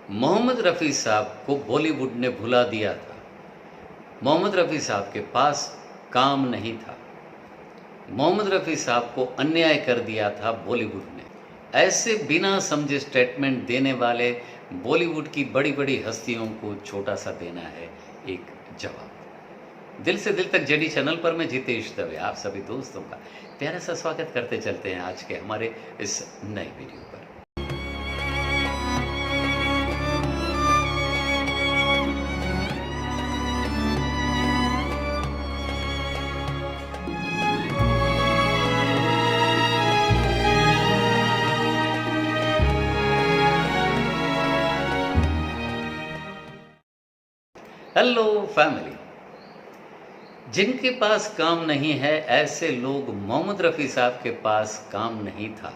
मोहम्मद रफ़ी साहब को बॉलीवुड ने भुला दिया था। मोहम्मद रफ़ी साहब के पास काम नहीं था। मोहम्मद रफ़ी साहब को अन्याय कर दिया था बॉलीवुड ने। ऐसे बिना समझे स्टेटमेंट देने वाले बॉलीवुड की बड़ी-बड़ी हस्तियों को छोटा-सा देना है एक जवाब। दिल से दिल तक जेडी चैनल पर मैं जितेश दवे आप सभी दोस्तों का प्यारा सा स्वागत करते चलते हैं आज के हमारे इस नए वीडियो पर। हेलो फैमिली, जिनके पास काम नहीं है ऐसे लोग मोहम्मद रफ़ी साहब के पास काम नहीं था,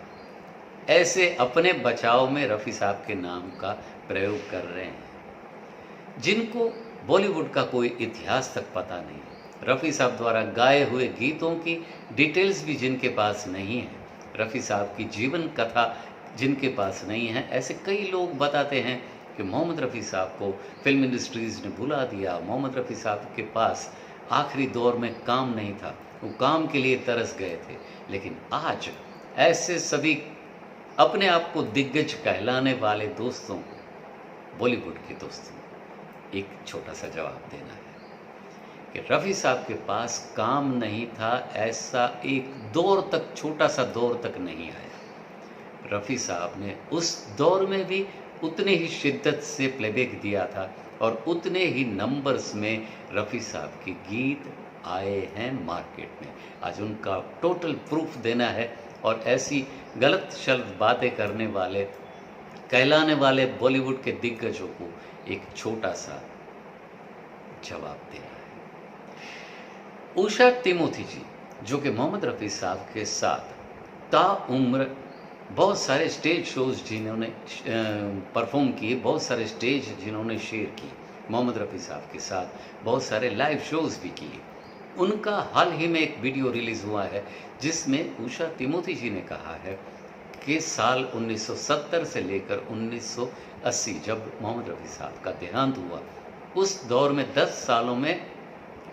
ऐसे अपने बचाव में रफ़ी साहब के नाम का प्रयोग कर रहे हैं। जिनको बॉलीवुड का कोई इतिहास तक पता नहीं, रफ़ी साहब द्वारा गाए हुए गीतों की डिटेल्स भी जिनके पास नहीं है, रफ़ी साहब की जीवन कथा जिनके पास नहीं है, ऐसे कई लोग बताते हैं कि मोहम्मद रफ़ी साहब को फिल्म इंडस्ट्रीज़ ने भुला दिया। मोहम्मद रफ़ी साहब के पास आखिरी दौर में काम नहीं था, वो काम के लिए तरस गए थे। लेकिन आज ऐसे सभी अपने आप को दिग्गज कहलाने वाले दोस्तों को, बॉलीवुड के दोस्तों को एक छोटा सा जवाब देना है कि रफ़ी साहब के पास काम नहीं था, ऐसा एक दौर तक, छोटा सा दौर तक नहीं आया। रफ़ी साहब ने उस दौर में भी उतने ही शिद्दत से प्लेबैक दिया था और उतने ही नंबर्स में रफ़ी साहब के गीत आए हैं मार्केट में। आज उनका टोटल प्रूफ देना है और ऐसी गलत शब्द बातें करने वाले, कहलाने वाले बॉलीवुड के दिग्गजों को एक छोटा सा जवाब देना है। उषा टिमोथी जी, जो कि मोहम्मद रफ़ी साहब के साथ ताउम्र बहुत सारे स्टेज शोज़ जिन्होंने परफॉर्म किए, बहुत सारे स्टेज जिन्होंने शेयर किए, मोहम्मद रफ़ी साहब के साथ बहुत सारे लाइव शोज़ भी किए। उनका हाल ही में एक वीडियो रिलीज़ हुआ है जिसमें उषा टिमोथी जी ने कहा है कि साल 1970 से लेकर 1980 जब मोहम्मद रफ़ी साहब का देहांत हुआ, उस दौर में 10 सालों में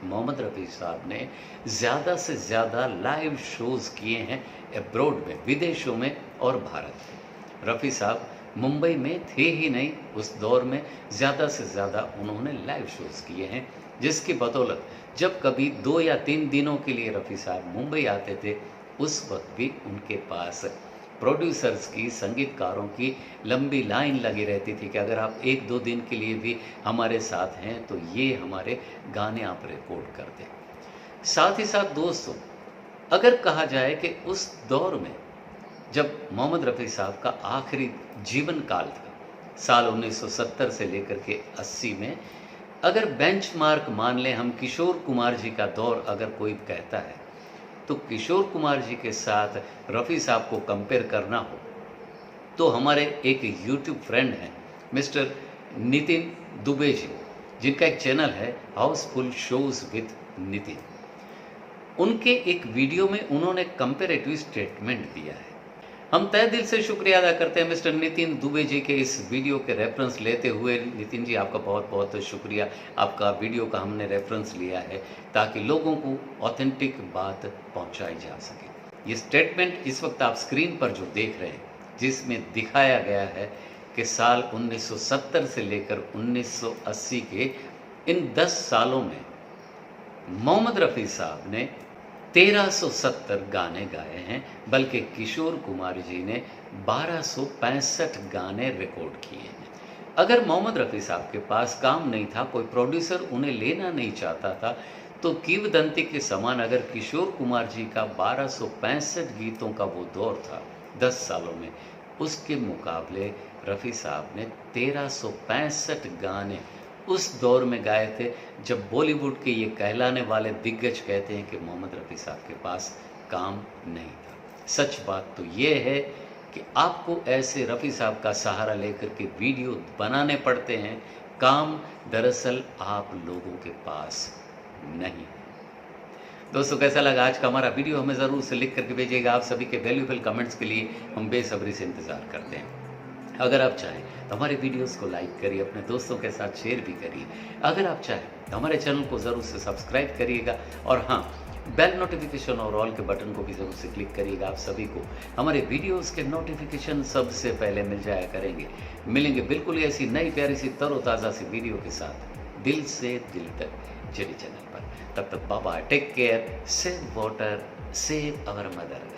मोहम्मद रफ़ी साहब ने ज़्यादा से ज़्यादा लाइव शोज़ किए हैं अब्रॉड में, विदेशों में और भारत में। रफ़ी साहब मुंबई में थे ही नहीं, उस दौर में ज़्यादा से ज़्यादा उन्होंने लाइव शोज़ किए हैं, जिसकी बदौलत जब कभी 2 या 3 दिनों के लिए रफ़ी साहब मुंबई आते थे, उस वक्त भी उनके पास प्रोड्यूसर्स की, संगीतकारों की लंबी लाइन लगी रहती थी कि अगर आप 1-2 दिन के लिए भी हमारे साथ हैं तो ये हमारे गाने आप रिकॉर्ड कर दें। साथ ही साथ दोस्तों, अगर कहा जाए कि उस दौर में जब मोहम्मद रफ़ी साहब का आखिरी जीवन काल था, साल 1970 से लेकर के 80 में, अगर बेंचमार्क मान लें हम, किशोर कुमार जी का दौर अगर कोई कहता है, तो किशोर कुमार जी के साथ रफ़ी साहब को कंपेयर करना हो तो हमारे एक यूट्यूब फ्रेंड हैं मिस्टर नितिन दुबे जी, जिनका एक चैनल है हाउसफुल शोज़ विद नितिन। उनके एक वीडियो में उन्होंने कंपेरेटिव स्टेटमेंट दिया है। हम तहे दिल से शुक्रिया अदा करते हैं मिस्टर नितिन दुबे जी के इस वीडियो के रेफरेंस लेते हुए। नितिन जी, आपका बहुत बहुत शुक्रिया। आपका वीडियो का हमने रेफरेंस लिया है ताकि लोगों को ऑथेंटिक बात पहुंचाई जा सके। ये स्टेटमेंट इस वक्त आप स्क्रीन पर जो देख रहे हैं, जिसमें दिखाया गया है कि साल 1970 से लेकर 1980 के इन 10 सालों में मोहम्मद रफ़ी साहब ने 1370 गाने गाए हैं, बल्कि किशोर कुमार जी ने 1265 गाने रिकॉर्ड किए हैं। अगर मोहम्मद रफ़ी साहब के पास काम नहीं था, कोई प्रोड्यूसर उन्हें लेना नहीं चाहता था, तो किंवदंती के समान अगर किशोर कुमार जी का 1265 गीतों का वो दौर था 10 सालों में, उसके मुकाबले रफ़ी साहब ने 1365 गाने उस दौर में गाए थे जब बॉलीवुड के ये कहलाने वाले दिग्गज कहते हैं कि मोहम्मद रफ़ी साहब के पास काम नहीं था। सच बात तो ये है कि आपको ऐसे रफ़ी साहब का सहारा लेकर के वीडियो बनाने पड़ते हैं, काम दरअसल आप लोगों के पास नहीं है। दोस्तों, कैसा लगा आज का हमारा वीडियो? हमें ज़रूर से लिख करके भेजिएगा। आप सभी के वैल्यूएबल कमेंट्स के लिए हम बेसब्री से इंतज़ार करते हैं। अगर आप चाहें तो हमारे वीडियोस को लाइक करिए, अपने दोस्तों के साथ शेयर भी करिए। अगर आप चाहें तो हमारे चैनल को ज़रूर से सब्सक्राइब करिएगा और हाँ, बेल नोटिफिकेशन और ऑल के बटन को भी ज़रूर से क्लिक करिएगा। आप सभी को हमारे वीडियोस के नोटिफिकेशन सबसे पहले मिल जाया करेंगे। मिलेंगे बिल्कुल ही ऐसी नई प्यारी सी तरोताज़ा सी वीडियो के साथ, दिल से दिल तक जेडी चैनल पर। तब तक बाबा, take care, save water, save our mother.